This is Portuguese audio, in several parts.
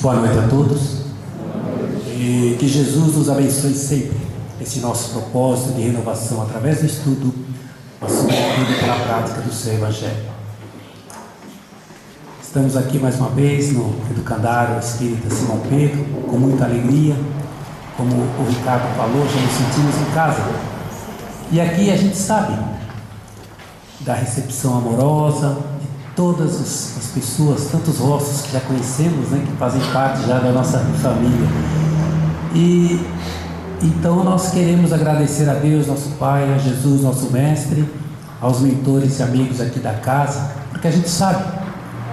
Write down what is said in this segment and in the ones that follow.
Boa noite a todos. E que Jesus nos abençoe sempre esse nosso propósito de renovação através do estudo, mas sobretudo pela prática do seu Evangelho. Estamos aqui mais uma vez no Educandário Espírita Simão Pedro, com muita alegria. Como o Ricardo falou, já nos sentimos em casa. E aqui a gente sabe da recepção amorosa de todas as pessoas, tantos rostos que já conhecemos, né, que fazem parte já da nossa família. E então nós queremos agradecer a Deus, nosso Pai, a Jesus, nosso Mestre, aos mentores e amigos aqui da casa, porque a gente sabe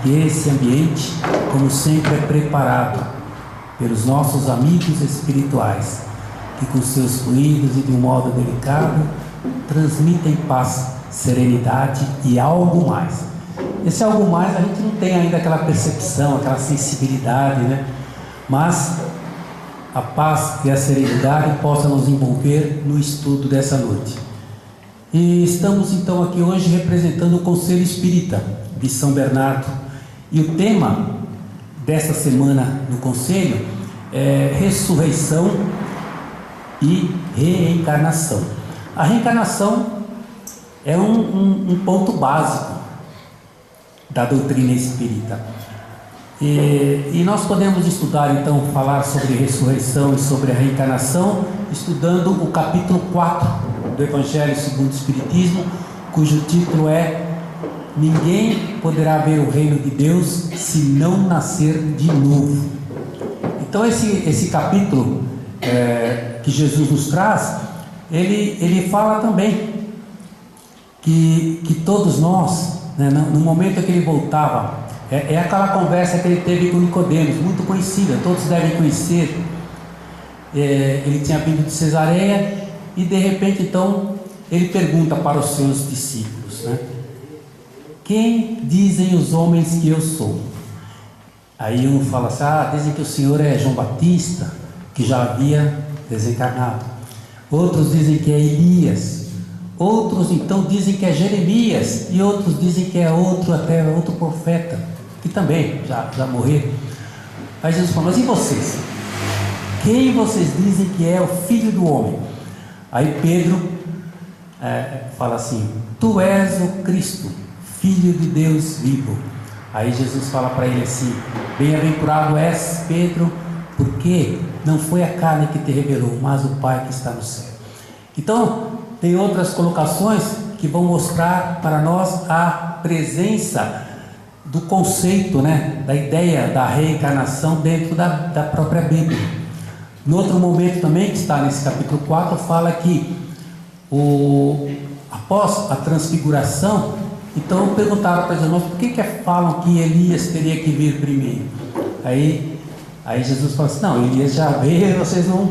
que esse ambiente, como sempre, é preparado pelos nossos amigos espirituais, que com seus fluidos e de um modo delicado transmitem paz, serenidade e algo mais. Esse algo mais a gente não tem ainda aquela percepção, aquela sensibilidade, né? Mas a paz e a serenidade possam nos envolver no estudo dessa noite. E estamos então aqui hoje representando o Conselho Espírita de São Bernardo. E o tema desta semana no Conselho é ressurreição e reencarnação. A reencarnação é um ponto básico da doutrina espírita. E nós podemos estudar, então, falar sobre ressurreição e sobre a reencarnação, estudando o capítulo 4 do Evangelho segundo o Espiritismo, cujo título é Ninguém poderá ver o reino de Deus se não nascer de novo. Então esse capítulo que Jesus nos traz, ele fala também que todos nós, né, no momento em que ele voltava, é aquela conversa que ele teve com Nicodemos, muito conhecida, todos devem conhecer. Ele tinha vindo de Cesareia e de repente então ele pergunta para os seus discípulos, né? Quem dizem os homens que eu sou? Aí um fala assim, dizem que o Senhor é João Batista, que já havia desencarnado. Outros dizem que é Elias. Outros então dizem que é Jeremias. E outros dizem que é outro profeta, que também já morreu. Aí Jesus fala, mas e vocês? Quem vocês dizem que é o Filho do Homem? Aí Pedro fala assim, tu és o Cristo, Filho de Deus vivo. Aí Jesus fala para ele assim, bem-aventurado és Pedro, porque não foi a carne que te revelou, mas o Pai que está no céu. Então tem outras colocações que vão mostrar para nós a presença do conceito, né, da ideia da reencarnação dentro da própria Bíblia. No outro momento também, que está nesse capítulo 4, fala que após a transfiguração, então perguntaram para Jesus, por que falam que Elias teria que vir primeiro? Aí Jesus falou assim, não, Elias já veio, vocês não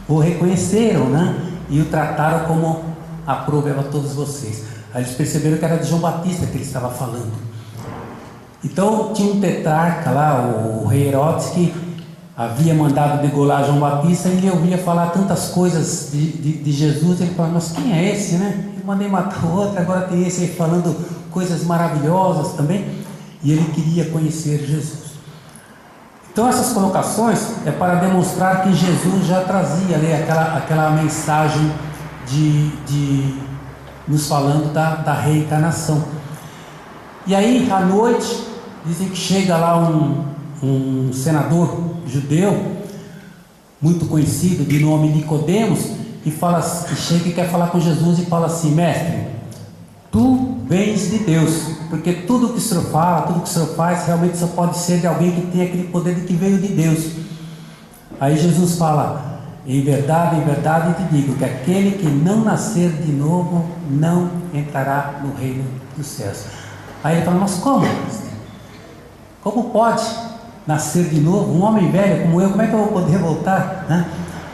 o reconheceram, né? E o trataram como aprove a todos vocês. Aí eles perceberam que era de João Batista que ele estava falando. Então tinha um tetrarca lá, o rei Herodes, que havia mandado degolar João Batista, e ele ouvia falar tantas coisas de Jesus, ele falava, mas quem é esse, né? Eu mandei matar outro, agora tem esse aí falando coisas maravilhosas também, e ele queria conhecer Jesus. Então essas colocações é para demonstrar que Jesus já trazia ali aquela mensagem de nos falando da reencarnação. E aí à noite dizem que chega lá um senador judeu muito conhecido, de nome Nicodemos, e chega e quer falar com Jesus e fala assim, mestre, tu vens de Deus, porque tudo que o Senhor fala, tudo que o Senhor faz, realmente só pode ser de alguém que tem aquele poder de que veio de Deus. Aí Jesus fala, em verdade te digo, que aquele que não nascer de novo, não entrará no reino dos céus. Aí ele fala, mas como? Como pode nascer de novo? Um homem velho como eu, como é que eu vou poder voltar? Né?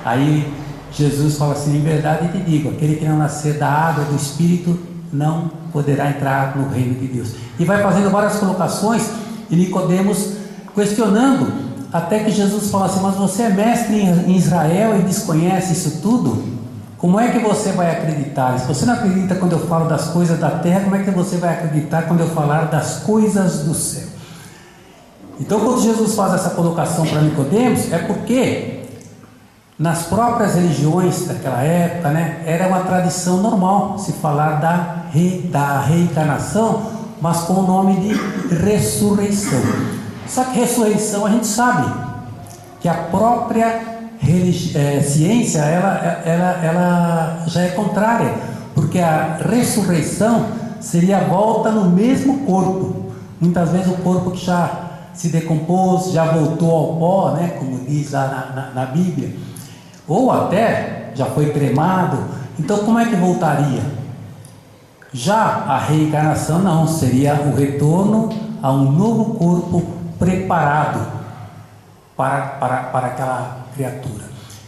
Aí Jesus fala assim, em verdade te digo, aquele que não nascer da água do Espírito não poderá entrar no reino de Deus. E vai fazendo várias colocações, e Nicodemos questionando, até que Jesus fala assim, mas você é mestre em Israel e desconhece isso tudo? Como é que você vai acreditar? Se você não acredita quando eu falo das coisas da terra, como é que você vai acreditar quando eu falar das coisas do céu? Então, quando Jesus faz essa colocação para Nicodemos, é porque nas próprias religiões daquela época, né, era uma tradição normal se falar da reencarnação, mas com o nome de ressurreição. Só que ressurreição a gente sabe que a própria ciência ela já é contrária, porque a ressurreição seria a volta no mesmo corpo. Muitas vezes o corpo que já se decompôs, já voltou ao pó, né, como diz lá na Bíblia, ou até já foi cremado. Então como é que voltaria? Já a reencarnação não, seria o retorno a um novo corpo preparado para aquela criatura.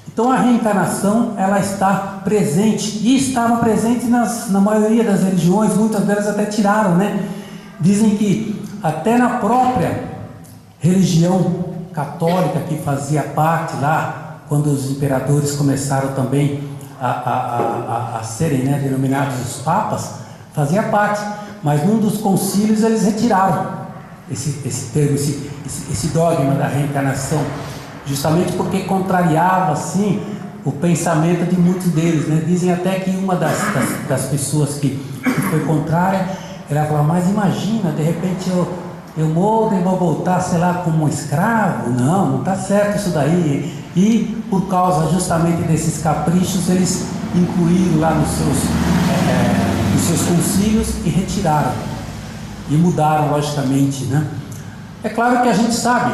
Então a reencarnação ela está presente, e estava presente na maioria das religiões. Muitas delas até tiraram, né? Dizem que até na própria religião católica, que fazia parte lá, quando os imperadores começaram também a serem, né, denominados os papas, fazia parte, mas num dos concílios eles retiraram esse termo, esse dogma da reencarnação, justamente porque contrariava assim o pensamento de muitos deles, né? Dizem até que uma das pessoas que foi contrária, ela falou: mas imagina, de repente eu morro e vou voltar, sei lá, como um escravo. Não está certo isso daí. E por causa justamente desses caprichos, eles incluíram lá nos seus concílios e retiraram, e mudaram logicamente, né? É claro que a gente sabe,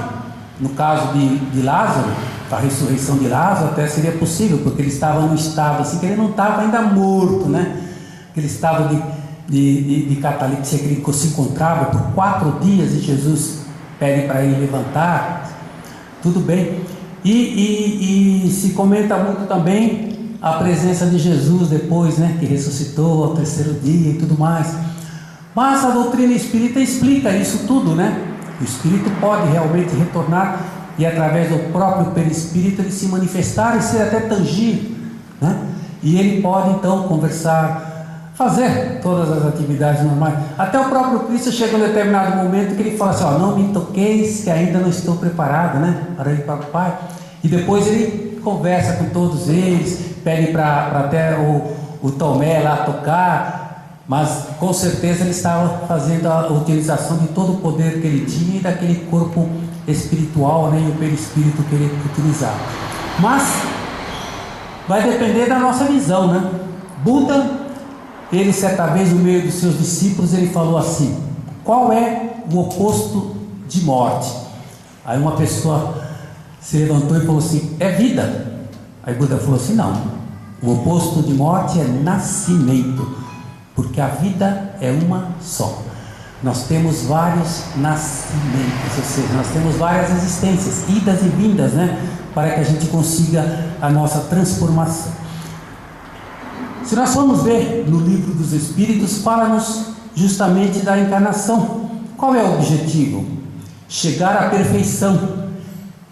no caso de Lázaro, a ressurreição de Lázaro até seria possível, porque ele estava num estado assim, que ele não estava ainda morto, né? Aquele estado de catalepsia que ele se encontrava por 4 dias, e Jesus pede para ele levantar, tudo bem. E se comenta muito também a presença de Jesus depois, né, que ressuscitou ao 3º dia e tudo mais. Mas a doutrina espírita explica isso tudo, né? O espírito pode realmente retornar, e através do próprio perispírito ele se manifestar e ser até tangível, né? E ele pode então conversar, fazer todas as atividades normais. Até o próprio Cristo chega em um determinado momento que ele fala assim: não me toqueis, que ainda não estou preparado, né, para ir para o Pai. E depois ele conversa com todos eles, pede para até o Tomé lá tocar, mas com certeza ele estava fazendo a utilização de todo o poder que ele tinha e daquele corpo espiritual, né, e o perispírito que ele utilizava. Mas vai depender da nossa visão, né? Buda, ele certa vez no meio dos seus discípulos, ele falou assim: qual é o oposto de morte? Aí uma pessoa se levantou e falou assim: é vida. Aí Buda falou assim: não, o oposto de morte é nascimento, porque a vida é uma só. Nós temos vários nascimentos, ou seja, nós temos várias existências, idas e vindas, né, para que a gente consiga a nossa transformação. Se nós formos ver no Livro dos Espíritos, fala-nos justamente da encarnação. Qual é o objetivo? Chegar à perfeição.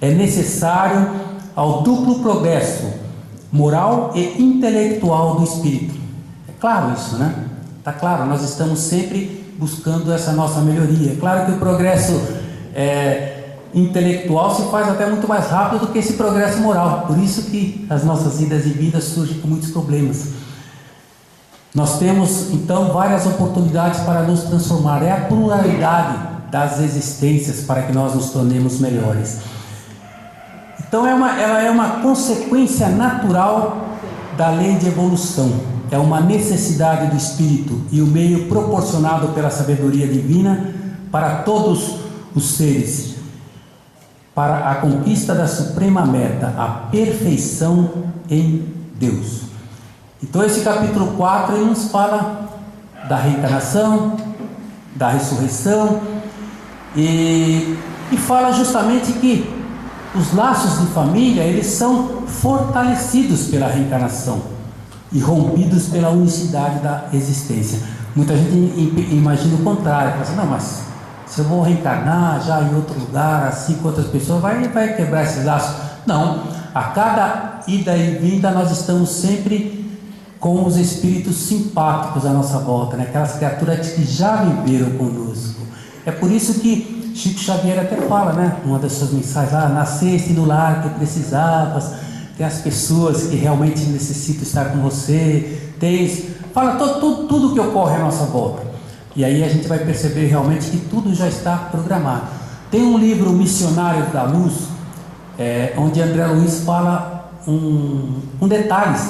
É necessário ao duplo progresso moral e intelectual do espírito. É claro isso, né? Está claro, nós estamos sempre buscando essa nossa melhoria. É claro que o progresso intelectual se faz até muito mais rápido do que esse progresso moral. Por isso que as nossas idas e vindas surgem com muitos problemas. Nós temos então várias oportunidades para nos transformar. É a pluralidade das existências para que nós nos tornemos melhores. Então ela é uma consequência natural da lei de evolução. É uma necessidade do espírito e o meio proporcionado pela sabedoria divina para todos os seres, para a conquista da suprema meta, a perfeição em Deus. Então esse capítulo 4 ele nos fala da reencarnação, da ressurreição, e fala justamente que os laços de família, eles são fortalecidos pela reencarnação e rompidos pela unicidade da existência. Muita gente imagina o contrário, fala assim: não, mas se eu vou reencarnar já em outro lugar, assim com outras pessoas, vai quebrar esses laços. Não, a cada ida e vinda nós estamos sempre com os espíritos simpáticos à nossa volta, né? Aquelas criaturas que já viveram conosco. É por isso que Chico Xavier até fala, né, numa das suas mensagens, nasceste no lar que precisavas, tem as pessoas que realmente necessitam estar com você, fala tudo que ocorre à nossa volta. E aí a gente vai perceber realmente que tudo já está programado. Tem um livro, Missionários da Luz, onde André Luiz fala com detalhes,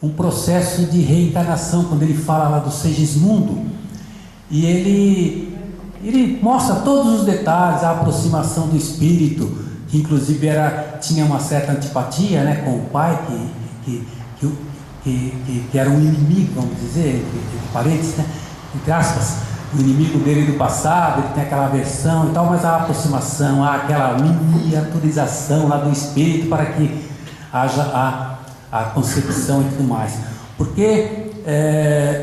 um processo de reencarnação, quando ele fala lá do Segismundo, e ele mostra todos os detalhes, a aproximação do espírito, que inclusive tinha uma certa antipatia, né, com o pai, que era um inimigo, vamos dizer, entre parênteses, né, entre aspas, o inimigo dele do passado, ele tem aquela aversão e tal, mas a aproximação, aquela miniaturização lá do espírito para que haja a concepção e tudo mais. Porque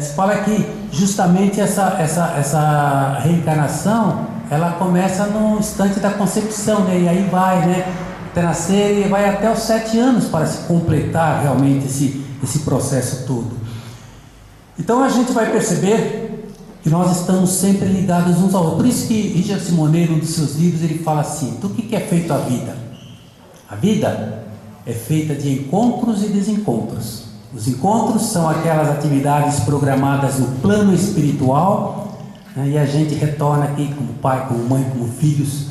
se fala que justamente essa reencarnação, ela começa no instante da concepção, né? E aí vai, né, até nascer, e vai até os 7 anos para se completar realmente esse processo todo. Então a gente vai perceber que nós estamos sempre ligados uns ao outros. Por isso que Richard Simonet, num dos seus livros, ele fala assim: do que é feito a vida? A vida é feita de encontros e desencontros. Os encontros são aquelas atividades programadas no plano espiritual, né, e a gente retorna aqui como pai, como mãe, como filhos,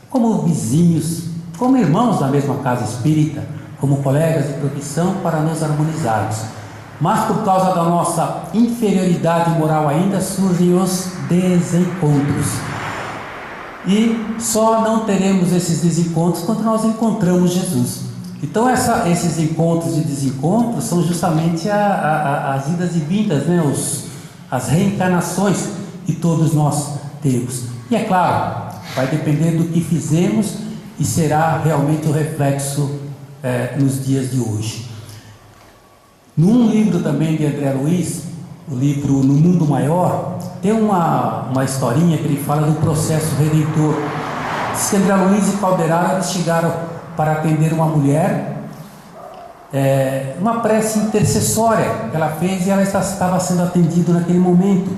como vizinhos, como irmãos da mesma casa espírita, como colegas de profissão, para nos harmonizarmos. Mas por causa da nossa inferioridade moral ainda surgem os desencontros. E só não teremos esses desencontros quando nós encontramos Jesus. Então esses encontros e desencontros são justamente as idas e vindas, né? As reencarnações que todos nós temos. E é claro, vai depender do que fizemos e será realmente o reflexo nos dias de hoje. Num livro também de André Luiz, o livro No Mundo Maior, tem uma historinha que ele fala do processo redentor. Diz que André Luiz e Calderaro eles chegaram para atender uma mulher, uma prece intercessória que ela fez, e ela estava sendo atendida naquele momento.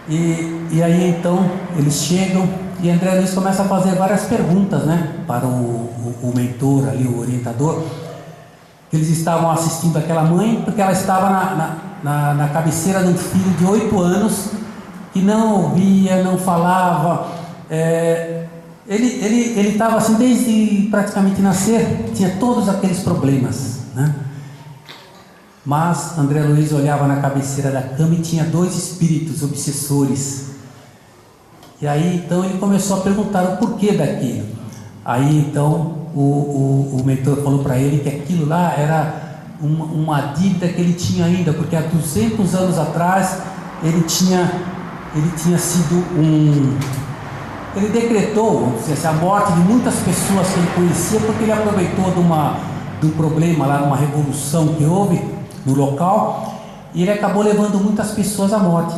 E aí então eles chegam e André Luiz começa a fazer várias perguntas, né, para o mentor ali, o orientador. Eles estavam assistindo aquela mãe, porque ela estava na cabeceira de um filho de 8 anos, que não ouvia, não falava. Ele estava assim desde praticamente nascer, tinha todos aqueles problemas, né? Mas André Luiz olhava na cabeceira da cama e tinha 2 espíritos obsessores. E aí então ele começou a perguntar o porquê daquilo. Aí então o mentor falou para ele que aquilo lá era uma dívida que ele tinha ainda, porque há 200 anos atrás ele tinha sido ele decretou, vamos dizer assim, a morte de muitas pessoas que ele conhecia, porque ele aproveitou de um problema lá, numa revolução que houve no local, e ele acabou levando muitas pessoas à morte,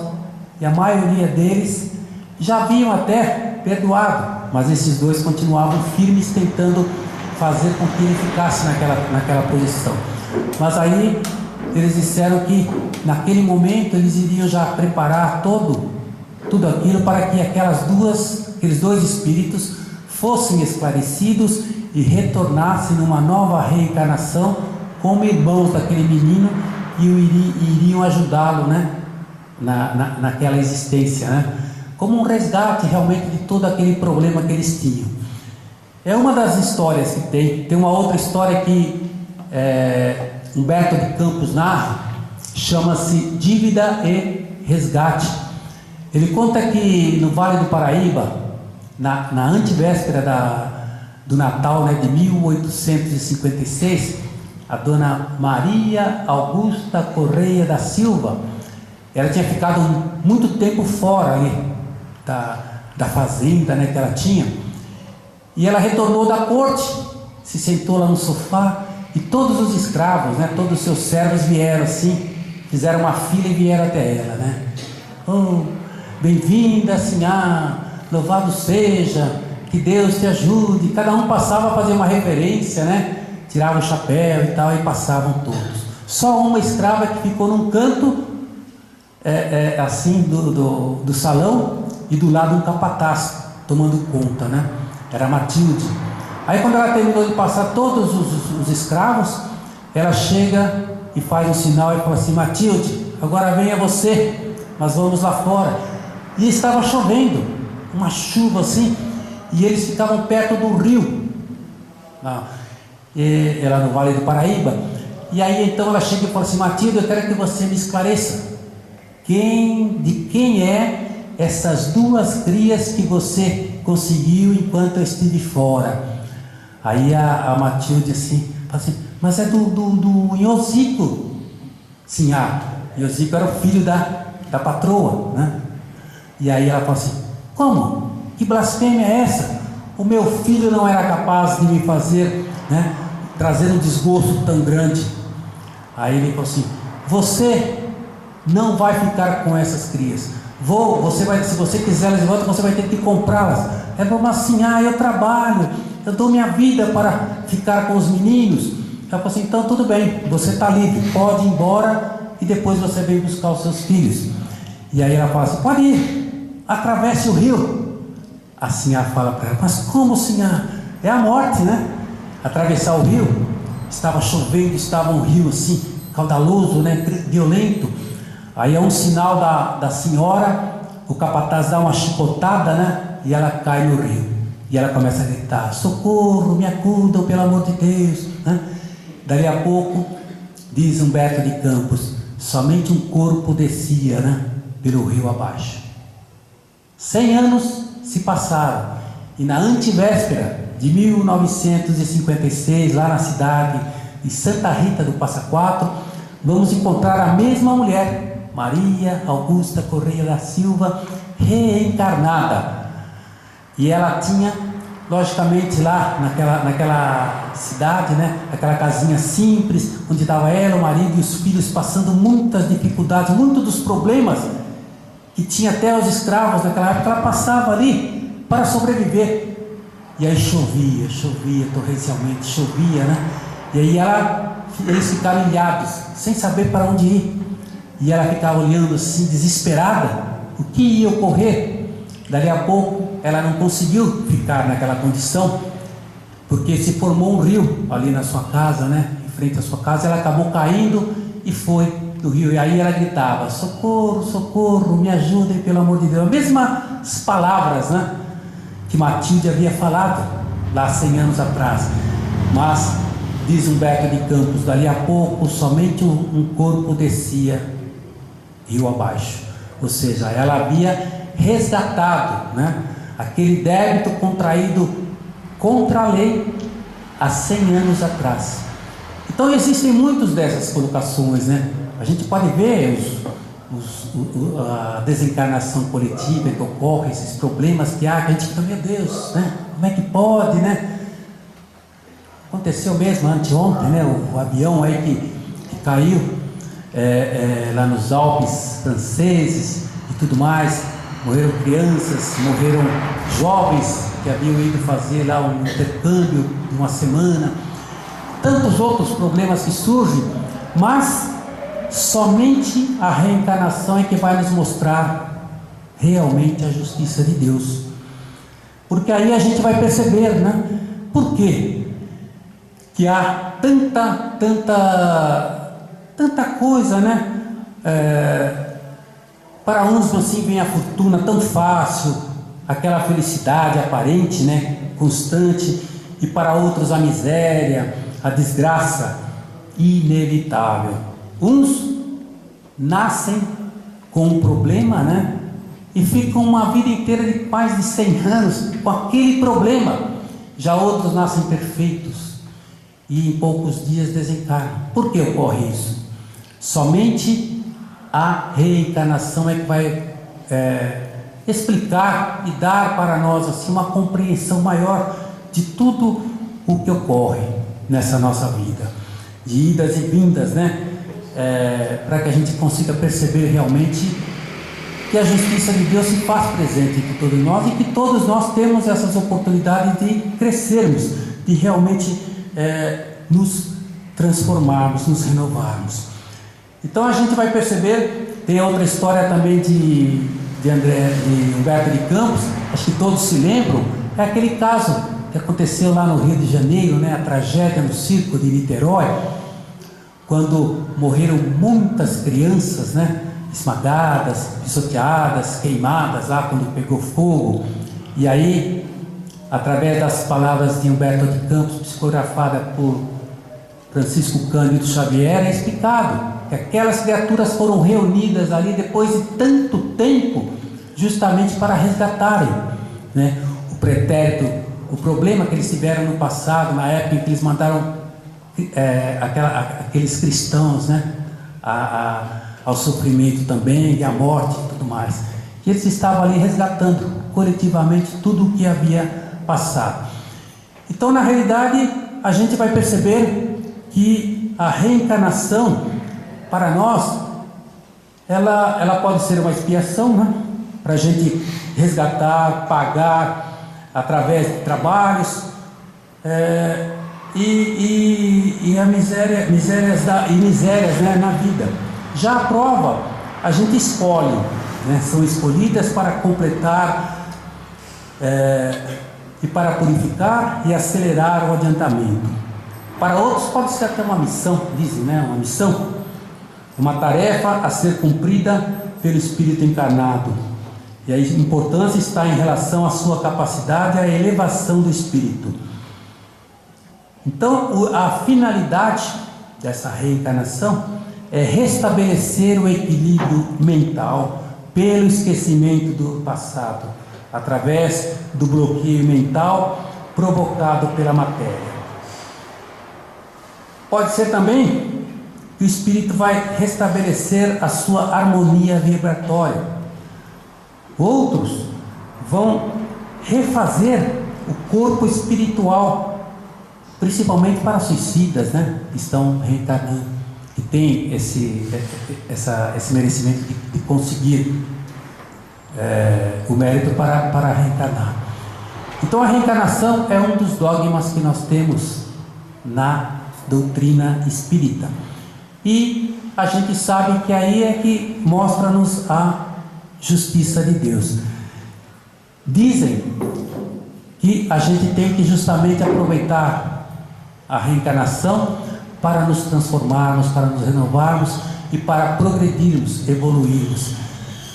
e a maioria deles já haviam até perdoado, mas esses 2 continuavam firmes, tentando fazer com que ele ficasse naquela posição. Mas aí eles disseram que naquele momento eles iriam já preparar tudo aquilo para que aqueles 2 espíritos fossem esclarecidos e retornassem numa nova reencarnação como irmãos daquele menino e iriam ajudá-lo, né, naquela existência, né, como um resgate realmente de todo aquele problema que eles tinham. É uma das histórias que tem uma outra história que Humberto de Campos narra, chama-se Dívida e Resgate. Ele conta que no Vale do Paraíba, na antevéspera do Natal, né, de 1856, a dona Maria Augusta Correia da Silva, ela tinha ficado muito tempo fora ali da fazenda, né, que ela tinha, e ela retornou da corte, se sentou lá no sofá, e todos os escravos, né, todos os seus servos vieram assim, fizeram uma fila e vieram até ela, né? Oh, bem-vinda, Sinhá, louvado seja, que Deus te ajude. Cada um passava a fazer uma reverência, né? Tirava o chapéu e tal, e passavam todos. Só uma escrava que ficou num canto, assim, do salão, e do lado um capataz. tomando conta, né? Era Matilde. Aí quando ela terminou de passar todos os escravos, ela chega e faz um sinal e fala assim: Matilde, agora venha você, nós vamos lá fora. E estava chovendo, uma chuva assim, e eles ficavam perto do rio, lá no Vale do Paraíba. E aí então ela chega e fala assim: Matilde, eu quero que você me esclareça de quem é essas duas crias que você conseguiu enquanto eu estive fora. Aí a Matilde assim, fala assim: mas é do Iosico. Sim, Iosico era o filho da patroa, né? E aí ela fala assim: como? Que blasfêmia é essa? O meu filho não era capaz de me fazer, né, trazer um desgosto tão grande. Aí ele falou assim: você não vai ficar com essas crias. Se você quiser elas de volta, você vai ter que comprá-las. Ela falou assim: eu trabalho, eu dou minha vida para ficar com os meninos. Ela falou assim: então tudo bem, você está livre, pode ir embora e depois você vem buscar os seus filhos. E aí ela fala assim: pode ir, atravesse o rio. A senhora fala para ela: mas como, senhora? É a morte, né? Atravessar o rio. Estava chovendo, estava um rio assim, caudaloso, né? Violento. Aí é um sinal da senhora, o capataz dá uma chicotada, né? E ela cai no rio. E ela começa a gritar: socorro, me acudam, pelo amor de Deus, né? Dali a pouco, diz Humberto de Campos, somente um corpo descia, né, pelo rio abaixo. 100 anos se passaram, e na antevéspera de 1956, lá na cidade de Santa Rita do Passa Quatro, vamos encontrar a mesma mulher, Maria Augusta Correia da Silva, reencarnada. E ela tinha, logicamente, lá naquela cidade, né, aquela casinha simples, onde estava ela, o marido e os filhos, passando muitas dificuldades, muitos dos problemas que tinha até os escravos naquela época. Ela passava ali para sobreviver. E aí chovia torrencialmente, chovia, né? E aí eles ficaram ilhados, sem saber para onde ir. E ela ficava olhando assim, desesperada, o que ia ocorrer. Dali a pouco, ela não conseguiu ficar naquela condição, porque se formou um rio ali na sua casa, né? Em frente à sua casa. Ela acabou caindo e foi do rio. E aí ela gritava: socorro, socorro, me ajudem, pelo amor de Deus. As mesmas palavras, né, que Matilde havia falado lá 100 anos atrás. Mas, diz Humberto de Campos, dali a pouco somente um corpo descia rio abaixo. Ou seja, ela havia resgatado, né, aquele débito contraído contra a lei há 100 anos atrás. Então existem muitas dessas colocações, né? A gente pode ver a desencarnação coletiva que ocorre, esses problemas que há, que a gente fica: meu Deus, né? Como é que pode, né? Aconteceu mesmo anteontem, né? O avião aí que caiu lá nos Alpes franceses e tudo mais. Morreram crianças, morreram jovens que haviam ido fazer lá um intercâmbio de uma semana. Tantos outros problemas que surgem, mas somente a reencarnação é que vai nos mostrar realmente a justiça de Deus. Porque aí a gente vai perceber, né? Por quê? Que há tanta coisa, né? Para uns assim vem a fortuna tão fácil, aquela felicidade aparente, né, constante, e para outros a miséria, a desgraça inevitável. Uns nascem com um problema, né, e ficam uma vida inteira de mais de 100 anos com aquele problema. Já outros nascem perfeitos e em poucos dias desencarnam. Por que ocorre isso? Somente a reencarnação é que vai explicar e dar para nós assim uma compreensão maior de tudo o que ocorre nessa nossa vida, de idas e vindas, né? Para que a gente consiga perceber realmente que a justiça de Deus se faz presente entre todos nós e que todos nós temos essas oportunidades de crescermos, de realmente nos transformarmos, nos renovarmos. Então a gente vai perceber, tem outra história também de de Humberto de Campos, acho que todos se lembram, é aquele caso que aconteceu lá no Rio de Janeiro, né, a tragédia no circo de Niterói, quando morreram muitas crianças, né, esmagadas, pisoteadas, queimadas lá quando pegou fogo. E aí, através das palavras de Humberto de Campos, psicografada por Francisco Cândido Xavier, é explicado que aquelas criaturas foram reunidas ali depois de tanto tempo, justamente para resgatarem, né, o pretérito, o problema que eles tiveram no passado, na época em que eles mandaram aqueles cristãos, né, ao sofrimento também, e à morte e tudo mais. E eles estavam ali resgatando coletivamente tudo o que havia passado. Então, na realidade, a gente vai perceber que a reencarnação, para nós, ela pode ser uma expiação, né? Para a gente resgatar, pagar através de trabalhos, e a misérias, né, na vida. Já a prova, a gente escolhe, né? São escolhidas para completar e para purificar e acelerar o adiantamento. Para outros pode ser até uma missão, dizem, né? Uma missão, uma tarefa a ser cumprida pelo Espírito encarnado. E a importância está em relação à sua capacidade e à elevação do Espírito. Então, a finalidade dessa reencarnação é restabelecer o equilíbrio mental pelo esquecimento do passado, através do bloqueio mental provocado pela matéria. Pode ser também que o espírito vai restabelecer a sua harmonia vibratória. Outros vão refazer o corpo espiritual, principalmente para suicidas, né, que estão reencarnando, que tem esse merecimento de conseguir o mérito para reencarnar. Então, a reencarnação é um dos dogmas que nós temos na doutrina espírita, e a gente sabe que aí é que mostra-nos a justiça de Deus. Dizem que a gente tem que justamente aproveitar a reencarnação para nos transformarmos, para nos renovarmos e para progredirmos, evoluirmos.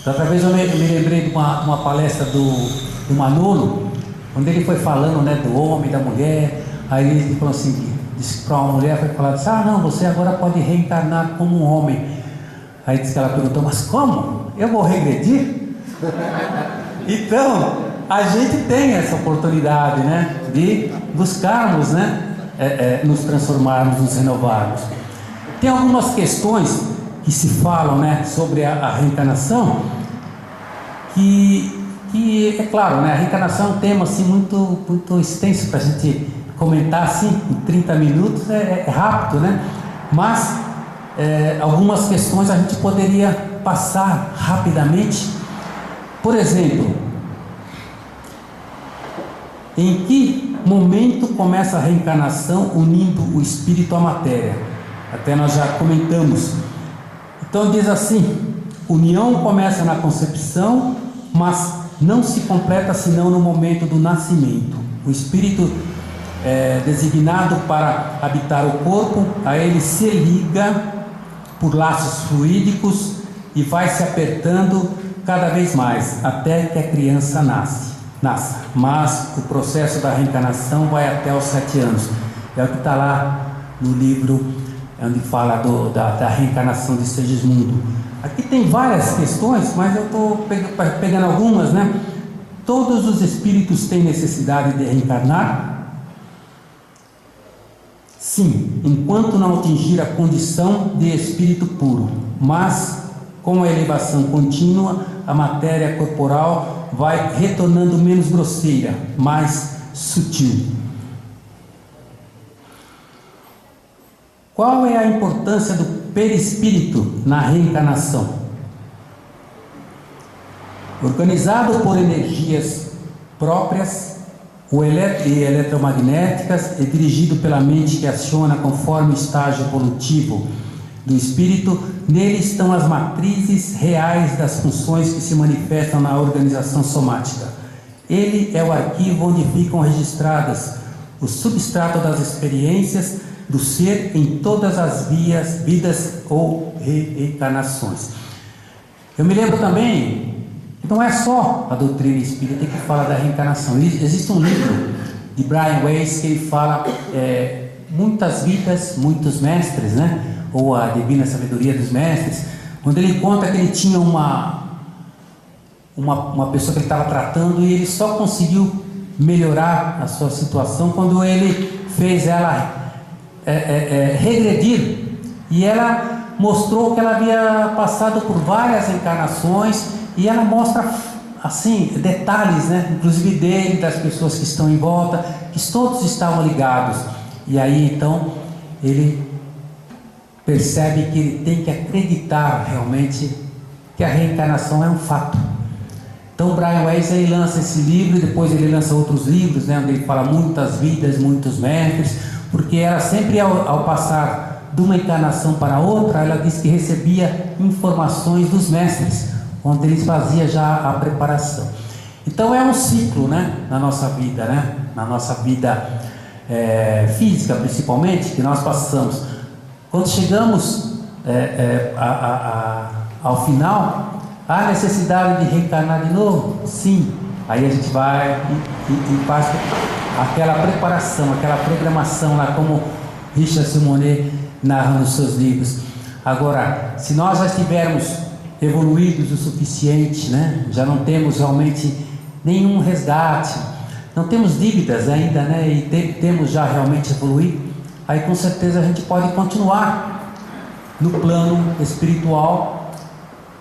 Então, outra vez eu me lembrei de uma palestra do Manolo, onde ele foi falando, né, do homem, da mulher. Aí ele falou assim, disse para uma mulher, foi falar assim: não, você agora pode reencarnar como um homem. Aí disse que ela perguntou: mas como? Eu vou regredir? Então, a gente tem essa oportunidade, né, de buscarmos, né, nos transformarmos, nos renovarmos. Tem algumas questões que se falam, né, sobre a reencarnação, que é claro, né, a reencarnação é um tema assim, muito extenso para a gente comentar assim, em 30 minutos é rápido, né? Mas algumas questões a gente poderia passar rapidamente. Por exemplo, em que momento começa a reencarnação unindo o espírito à matéria? Até nós já comentamos. Então diz assim: união começa na concepção, mas não se completa senão no momento do nascimento. O espírito designado para habitar o corpo, a ele se liga por laços fluídicos e vai se apertando cada vez mais, até que a criança nasça. Mas o processo da reencarnação vai até os 7 anos. É o que está lá no livro onde fala da reencarnação de Segismundo. Aqui tem várias questões, mas eu estou pegando algumas, né? Todos os espíritos têm necessidade de reencarnar? Sim, enquanto não atingir a condição de espírito puro, mas com a elevação contínua, a matéria corporal vai retornando menos grosseira, mais sutil. Qual é a importância do perispírito na reencarnação? Organizado por energias próprias e eletromagnéticas e dirigido pela mente que aciona conforme o estágio evolutivo do espírito, nele estão as matrizes reais das funções que se manifestam na organização somática. Ele é o arquivo onde ficam registradas o substrato das experiências do ser em todas as vidas ou reencarnações. Eu me lembro também que não é só a doutrina espírita que fala da reencarnação. Existe um livro de Brian Weiss que ele fala muitas vidas, muitos mestres, né? Ou a Divina Sabedoria dos Mestres, quando ele conta que ele tinha uma pessoa que ele estava tratando e ele só conseguiu melhorar a sua situação quando ele fez ela regredir, e ela mostrou que ela havia passado por várias encarnações, e ela mostra assim detalhes, né? Inclusive dele, das pessoas que estão em volta, que todos estavam ligados. E aí então ele percebe que ele tem que acreditar realmente que a reencarnação é um fato. Então Brian Weiss ele lança esse livro, e depois ele lança outros livros, né, onde ele fala muitas vidas, muitos mestres, porque ela sempre ao passar de uma encarnação para outra, ela diz que recebia informações dos mestres, onde eles faziam já a preparação. Então é um ciclo, né, na nossa vida, né, na nossa vida física principalmente, que nós passamos. Quando chegamos ao final, há necessidade de reencarnar de novo? Sim. Aí a gente vai e faz aquela preparação, aquela programação lá, como Richard Simonet narra nos seus livros. Agora, se nós já estivermos evoluídos o suficiente, né, já não temos realmente nenhum resgate, não temos dívidas ainda, né, e temos já realmente evoluído, aí com certeza a gente pode continuar no plano espiritual.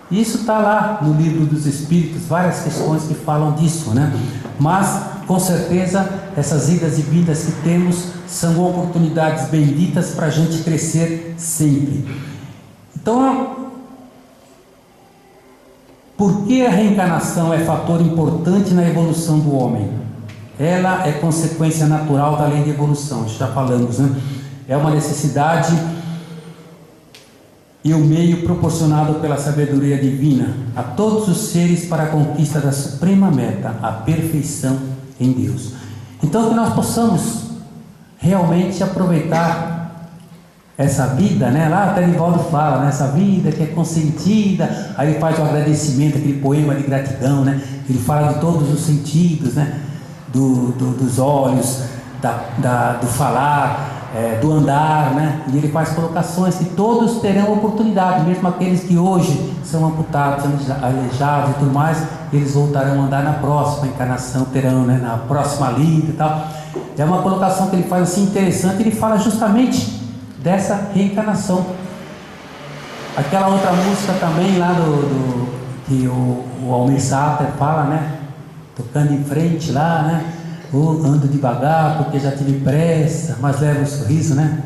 Isso está lá no Livro dos Espíritos, várias questões que falam disso, né? Mas com certeza essas idas e vindas que temos são oportunidades benditas para a gente crescer sempre. Então, por que a reencarnação é fator importante na evolução do homem? Ela é consequência natural da lei de evolução, já falamos, né? É uma necessidade e o meio proporcionado pela sabedoria divina a todos os seres para a conquista da suprema meta, a perfeição em Deus. Então que nós possamos realmente aproveitar essa vida, né? Lá até Nivaldo fala, né? Essa vida que é consentida, aí ele faz o agradecimento, aquele poema de gratidão, né? Ele fala de todos os sentidos, né? Dos olhos, do falar, do andar, né? E ele faz colocações que todos terão oportunidade, mesmo aqueles que hoje são amputados, aleijados e tudo mais, eles voltarão a andar na próxima encarnação, terão, né? Na próxima lida e tal. É uma colocação que ele faz assim interessante. Ele fala justamente dessa reencarnação. Aquela outra música também lá que o Almir Sater fala, né? Tocando em frente lá, né? Ando devagar porque já tive pressa, mas levo um sorriso, né?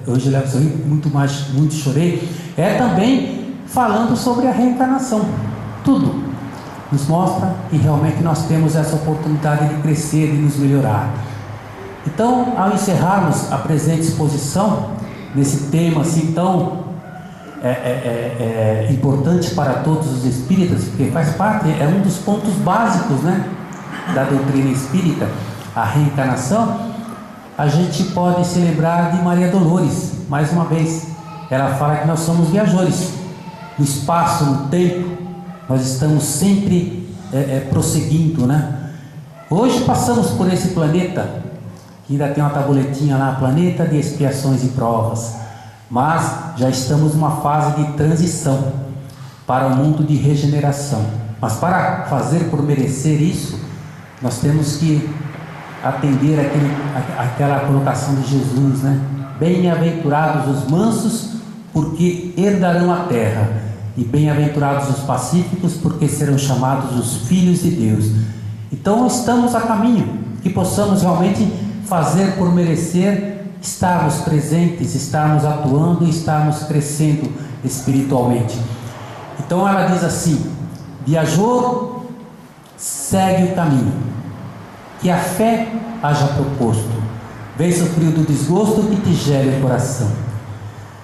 Hoje levo um sorriso, muito chorei. É também falando sobre a reencarnação. Tudo nos mostra que realmente nós temos essa oportunidade de crescer e nos melhorar. Então, ao encerrarmos a presente exposição, nesse tema assim tão importante para todos os espíritas, porque faz parte, é um dos pontos básicos, né, da doutrina espírita, a reencarnação, a gente pode se lembrar de Maria Dolores, mais uma vez. Ela fala que nós somos viajores, no espaço, no tempo, nós estamos sempre prosseguindo, né? Hoje passamos por esse planeta, que ainda tem uma tabuletinha lá, planeta de expiações e provas, mas já estamos numa fase de transição para o mundo de regeneração. Mas para fazer por merecer isso, nós temos que atender aquela colocação de Jesus, né? Bem-aventurados os mansos, porque herdarão a terra, e bem-aventurados os pacíficos, porque serão chamados os filhos de Deus. Então estamos a caminho, que possamos realmente fazer por merecer, estarmos presentes, estarmos atuando e estarmos crescendo espiritualmente. Então ela diz assim: viajor, segue o caminho que a fé haja proposto, vence o frio do desgosto que te gere o coração.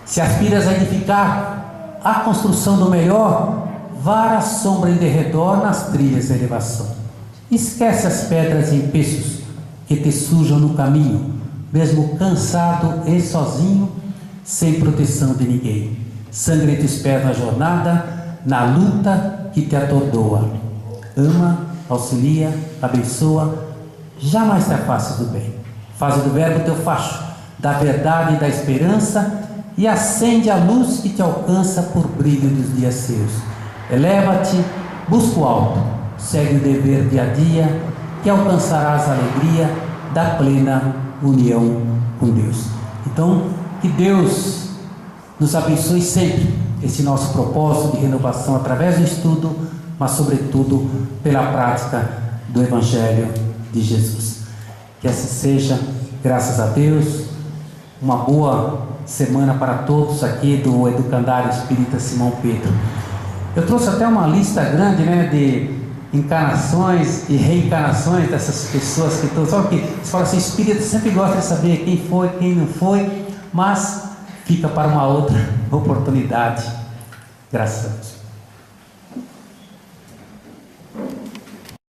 Se aspiras a edificar a construção do melhor, vara a sombra em derredor nas trilhas da elevação. Esquece as pedras e empeços que te sujam no caminho, mesmo cansado e sozinho, sem proteção de ninguém. Sangue te espera na jornada, na luta que te atordoa. Ama, auxilia, abençoa, jamais te afastes do bem. Faz do verbo teu facho, da verdade e da esperança, e acende a luz que te alcança por brilho dos dias seus. Eleva-te, busca o alto, segue o dever dia a dia, que alcançarás a alegria da plena união com Deus. Então, que Deus nos abençoe sempre esse nosso propósito de renovação através do estudo, mas sobretudo pela prática do Evangelho de Jesus. Que assim seja, graças a Deus. Uma boa semana para todos aqui do Educandário Espírita Simão Pedro. Eu trouxe até uma lista grande, de encarnações e reencarnações dessas pessoas que estão. Só que você fala assim, espírita sempre gosta de saber quem foi, quem não foi, mas fica para uma outra oportunidade. Graças a Deus.